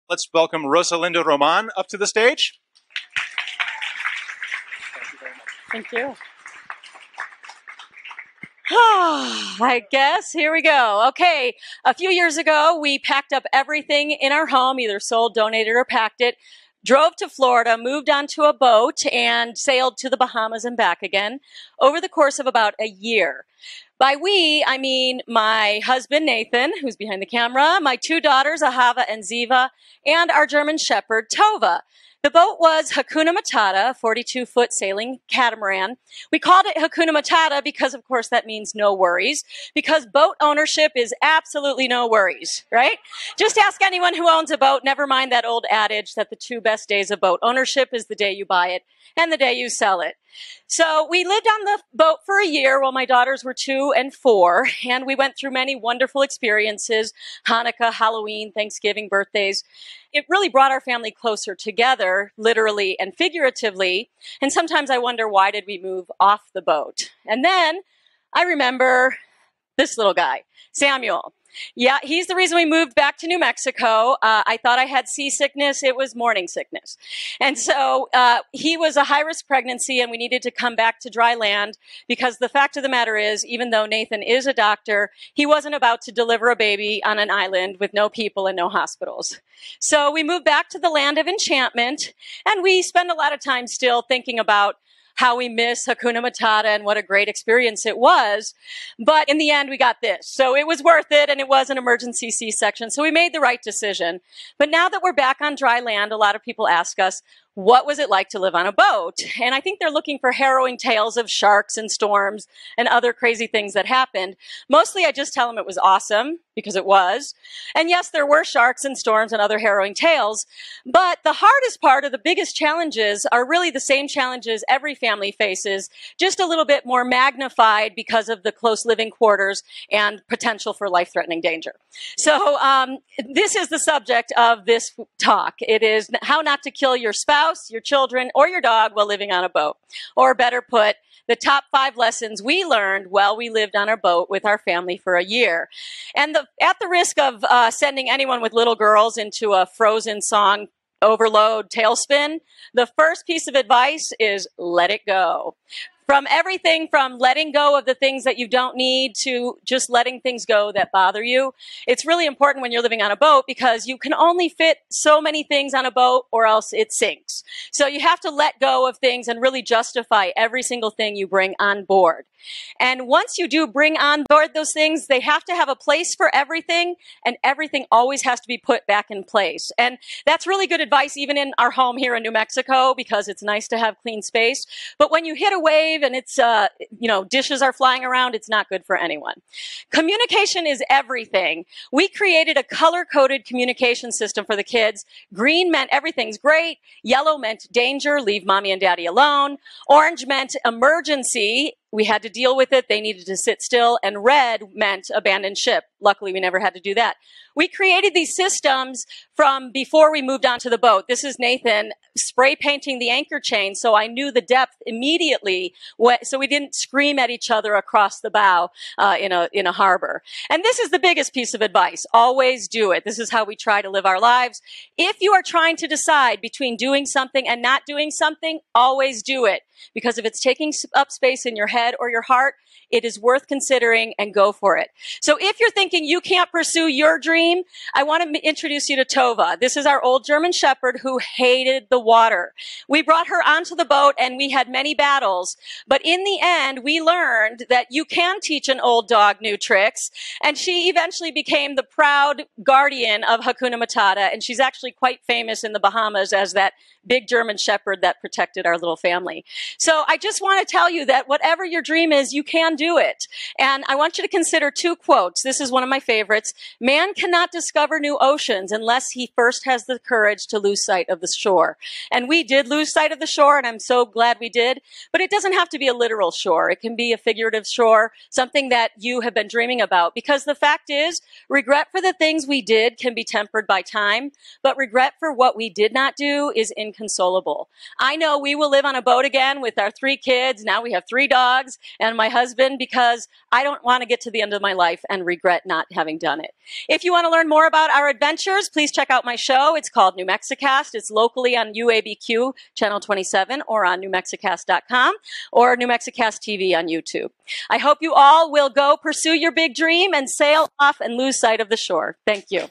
Let's welcome Rosa Roman up to the stage. Thank you. I guess, here we go. Okay, a few years ago, we packed up everything in our home, either sold, donated, or packed it, drove to Florida, moved onto a boat, and sailed to the Bahamas and back again over the course of about a year. By we, I mean my husband, Nathan, who's behind the camera, my two daughters, Ahava and Ziva, and our German Shepherd, Tova. The boat was Hakuna Matata, 42-foot sailing catamaran. We called it Hakuna Matata because, of course, that means no worries, because boat ownership is absolutely no worries, right? Just ask anyone who owns a boat, never mind that old adage that the two best days of boat ownership is the day you buy it and the day you sell it. So we lived on the boat for a year while my daughters were 2 and 4, and we went through many wonderful experiences, Hanukkah, Halloween, Thanksgiving, birthdays. It really brought our family closer together, literally and figuratively, and sometimes I wonder, why did we move off the boat? And then I remember this little guy, Samuel. Yeah, he's the reason we moved back to New Mexico. I thought I had seasickness. It was morning sickness. And so he was a high-risk pregnancy, and we needed to come back to dry land because the fact of the matter is, even though Nathan is a doctor, he wasn't about to deliver a baby on an island with no people and no hospitals. So we moved back to the land of enchantment, and we spend a lot of time still thinking about how we miss Hakuna Matata and what a great experience it was. But in the end, we got this. So it was worth it, and it was an emergency C-section. So we made the right decision. But now that we're back on dry land, a lot of people ask us, what was it like to live on a boat? And I think they're looking for harrowing tales of sharks and storms and other crazy things that happened. Mostly I just tell them it was awesome, because it was. And yes, there were sharks and storms and other harrowing tales. But the hardest part, or the biggest challenges, are really the same challenges every family faces, just a little bit more magnified because of the close living quarters and potential for life-threatening danger. So this is the subject of this talk. It is how not to kill your spouse, your children, or your dog while living on a boat. Or better put, the top 5 lessons we learned while we lived on our boat with our family for a year. And at the risk of sending anyone with little girls into a Frozen song overload tailspin, the first piece of advice is let it go. From everything from letting go of the things that you don't need to just letting things go that bother you. It's really important when you're living on a boat because you can only fit so many things on a boat or else it sinks. So you have to let go of things and really justify every single thing you bring on board. And once you do bring on board those things, they have to have a place for everything, and everything always has to be put back in place. And that's really good advice even in our home here in New Mexico because it's nice to have clean space. But when you hit a wave and it's, dishes are flying around, it's not good for anyone. Communication is everything. We created a color-coded communication system for the kids. Green meant everything's great. Yellow meant danger, leave mommy and daddy alone. Orange meant emergency. We had to deal with it. They needed to sit still. And red meant abandon ship. Luckily, we never had to do that. We created these systems from before we moved onto the boat. This is Nathan spray painting the anchor chain, so I knew the depth immediately, so we didn't scream at each other across the bow in a harbor. And this is the biggest piece of advice. Always do it. This is how we try to live our lives. If you are trying to decide between doing something and not doing something, always do it. Because if it's taking up space in your head or your heart, it is worth considering, and go for it. So if you're thinking you can't pursue your dream, I want to introduce you to Tova. This is our old German Shepherd who hated the water. We brought her onto the boat and we had many battles, but in the end, we learned that you can teach an old dog new tricks, and she eventually became the proud guardian of Hakuna Matata, and she's actually quite famous in the Bahamas as that big German Shepherd that protected our little family. So I just want to tell you that whatever your dream is, you can do it. And I want you to consider 2 quotes. This is one of my favorites. Man cannot discover new oceans unless he first has the courage to lose sight of the shore. And we did lose sight of the shore, and I'm so glad we did. But it doesn't have to be a literal shore. It can be a figurative shore, something that you have been dreaming about. Because the fact is, regret for the things we did can be tempered by time, but regret for what we did not do is inconsolable. I know we will live on a boat again van with our 3 kids. Now we have 3 dogs and my husband because I don't want to get to the end of my life and regret not having done it. If you want to learn more about our adventures, please check out my show. It's called New Mexicast. It's locally on UABQ Channel 27 or on newmexicast.com or New Mexicast TV on YouTube. I hope you all will go pursue your big dream and sail off and lose sight of the shore. Thank you.